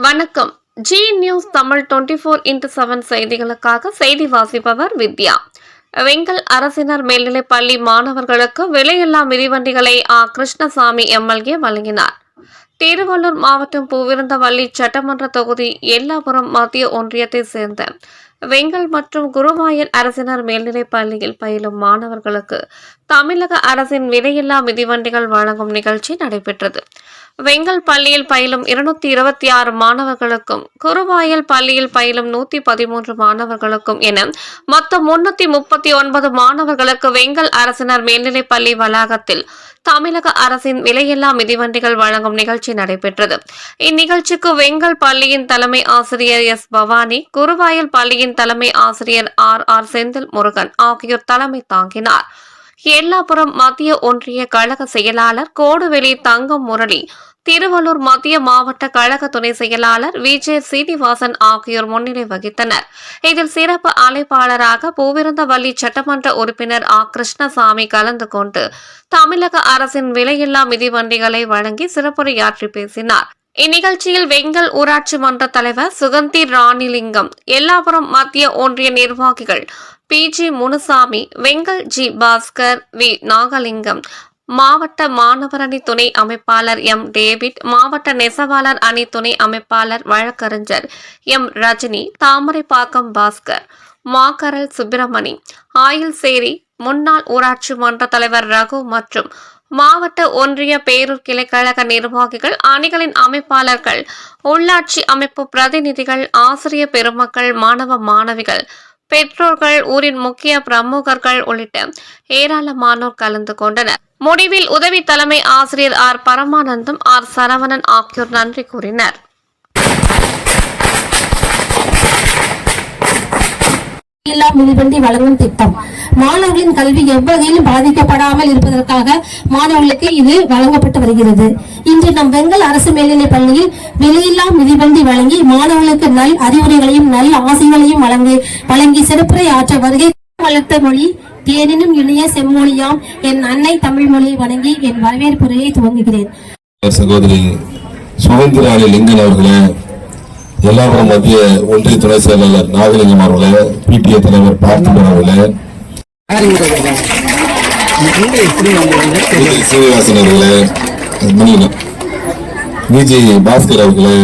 வணக்கம். G news Tamil 24x7 செய்திகளுக்காக செய்தி வாசிப்பவர் வித்யா. வெங்கல் அரசினர் மேல்நிலைப் பள்ளி மாணவர்களுக்கு விலையில்லா மிதிவண்டிகளை கிருஷ்ணசாமி எம்எல்ஏ வழங்கினார். திருவள்ளூர் மாவட்டம் பூவிருந்தவல்லி சட்டமன்ற தொகுதி எல்லாபுரம் மத்திய ஒன்றியத்தை சேர்ந்த வெங்கல் மற்றும் குருவாயூர் அரசினர் மேல்நிலைப் பள்ளியில் பயிலும் மாணவர்களுக்கு தமிழக அரசின் விலையில்லா மிதிவண்டிகள் வழங்கும் நிகழ்ச்சி நடைபெற்றது. வெங்கல் பள்ளியில் பயிலும் 226 மாணவர்களுக்கும் குருவாயல் பள்ளியில் பயிலும் 113 மாணவர்களுக்கும் என மொத்தம் 339 மாணவர்களுக்கு வெங்கல் அரசினர் மேல்நிலைப் பள்ளி வளாகத்தில் தமிழக அரசின் விலையில்லா மிதிவண்டிகள் வழங்கும் நிகழ்ச்சி நடைபெற்றது. இந்நிகழ்ச்சிக்கு வெங்கல் பள்ளியின் தலைமை ஆசிரியர் எஸ். பவானி, குருவாயல் பள்ளியின் தலைமை ஆசிரியர் ஆர். செந்தில் முருகன் ஆகியோர் தலைமை தாங்கினார். எல்லாபுரம் மத்திய ஒன்றிய கழக செயலாளர் கோடுவெளி தங்கம் முரளி, திருவள்ளூர் மத்திய மாவட்ட கழக துணை செயலாளர் விஜே சீனிவாசன் ஆகியோர் முன்னிலை வகித்தனர். இதில் சிறப்பு அழைப்பாளராக பூவிருந்தவல்லி சட்டமன்ற உறுப்பினர் கிருஷ்ணசாமி கலந்து கொண்டு தமிழக அரசின் விலையில்லா மிதிவண்டிகளை வழங்கி சிறப்புரையாற்றி பேசினார். இந்நிகழ்ச்சியில் வெங்கல் ஊராட்சி மன்ற தலைவர் சுகந்தி ராணிலிங்கம், எல்லாபுரம் மத்திய ஒன்றிய நிர்வாகிகள் பி.ஜி. முனுசாமி, வெங்கல் ஜி. பாஸ்கர், வி. நாகலிங்கம், மாவட்ட மாணவர் அணி துணை அமைப்பாளர் எம். டேவிட், மாவட்ட நெசவாளர் அணி துணை அமைப்பாளர் வழக்கறிஞர் எம். ரஜினி, தாமரைப்பாக்கம் பாஸ்கர், மாக்கரல் சுப்பிரமணி, ஆயில்சேரி முன்னாள் ஊராட்சி மன்ற தலைவர் ரகு மற்றும் மாவட்ட ஒன்றிய பேரூர் கிளைக்கழக நிர்வாகிகள், அணிகளின் அமைப்பாளர்கள், உள்ளாட்சி அமைப்பு பிரதிநிதிகள், ஆசிரியர் பெருமக்கள், மாணவ மாணவிகள், பெற்றோர்கள், ஊரின் முக்கிய பிரமுகர்கள் உள்ளிட்ட ஏராளமானோர் கலந்து கொண்டனர். முடிவில் உதவி தலைமை ஆசிரியர் ஆர். பரமானந்தம், ஆர். சரவணன் ஆகியோர் நன்றி கூறினர். மிதிவண்டி வழங்கும் திட்டம் மாணவர்களின் கல்வி எவ்வகையிலும் பாதிக்கப்படாமல் இருப்பதற்காக மாணவர்களுக்கு இது வழங்கப்பட்டு வருகிறது. இன்று நம் வெங்கல் அரசு மேல்நிலைப் பள்ளியில் விலையில்லா மிதிவண்டி வழங்கி மாணவர்களுக்கு நல் அறிவுரைகளையும் நல் ஆசைகளையும் வழங்கி சிறப்புரை ஆற்ற வருகை வளர்த்த மொழி தேனினும் இணைய செம்மொழியாம் என் அன்னை தமிழ் மொழியை வணங்கி என் வரவேற்புரையை துவங்குகிறேன். சகோதரி சுகந்திராணி லிங்கன் அவர்களே, எல்லாபுரம் மத்திய ஒன்றிய துணை செயலாளர் நாகலிங்கம் அவர்களே, பிடிஏ தலைவர் பார்த்திபன் அவர்களே, சீனிவாசன் அவர்களே, விஜி பாஸ்கர் அவர்களே,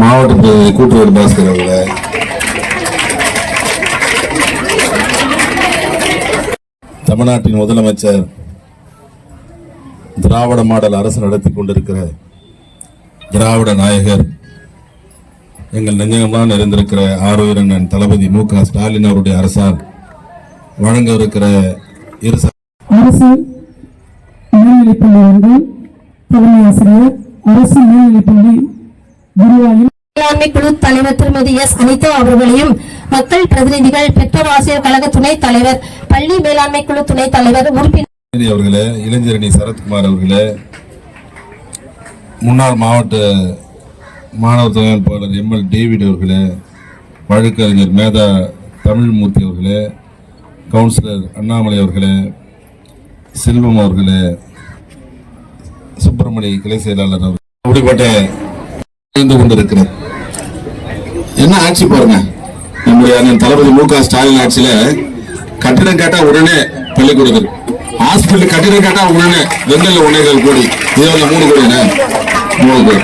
மாவட்ட பிரதிநிதி கூட்டுறவு பாஸ்கர் அவர்களே, தமிழ்நாட்டின் முதலமைச்சர் திராவிட மாடல் அரசு நடத்தி கொண்டிருக்கிற திராவிட நாயகர் எங்கள் நெஞ்சங்களால் நிறைந்திருக்கிற ஆரோக்கியன் தளபதி மு.க. ஸ்டாலின் அவருடைய அரசால் வழங்கவிருக்கிற அரசு மேல்நிலைப்பள்ளி தலைமை ஆசிரியர், அரசு மேல்நிலைப்பள்ளி குருவாயூர் மேலாண்மை குழு தலைவர் திருமதி எஸ். அனிதா அவர்களையும், மக்கள் பிரதிநிதிகள், பெற்றோர் ஆசிரியர் கழக துணைத் தலைவர், பள்ளி மேலாண்மை குழு துணைத் தலைவர், உறுப்பினர் அவர்களே, இளைஞரணி சரத்குமார் அவர்களே, முன்னாள் மாவட்ட மாணவர் அமைப்பாளர் எம்.எல். டேவிட் அவர்களே, வழக்கறிஞர் மேதா தமிழ்மூர்த்தி அவர்களே, கவுன்சிலர் அண்ணாமலை அவர்களே, செல்வம் அவர்களே, சுப்பிரமணி கிளை செயலாளர் அவர்கள், அப்படிப்பட்ட கொண்டிருக்கிறது. என்ன ஆட்சி பாருங்க, நம்முடைய தளபதி மு.க. ஸ்டாலின் ஆட்சியில கட்டிடம் கேட்டா உடனே பள்ளிக்கூடங்கள், ஹாஸ்பிட்டல் கட்டிடம் கேட்டா உடனே வெங்கல்ல 1.25 கோடி, இதோட 3 கோடி 3 கோடி.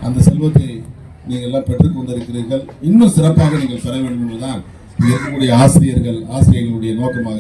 அந்த செல்வத்தை நீங்கள் எல்லாம் பெற்றுக் கொண்டிருக்கிறீர்கள். இன்னும் சிறப்பாக நீங்கள் பெற வேண்டும் என்பதுதான் இருக்கக்கூடிய ஆசிரியர்களுடைய நோக்கமாக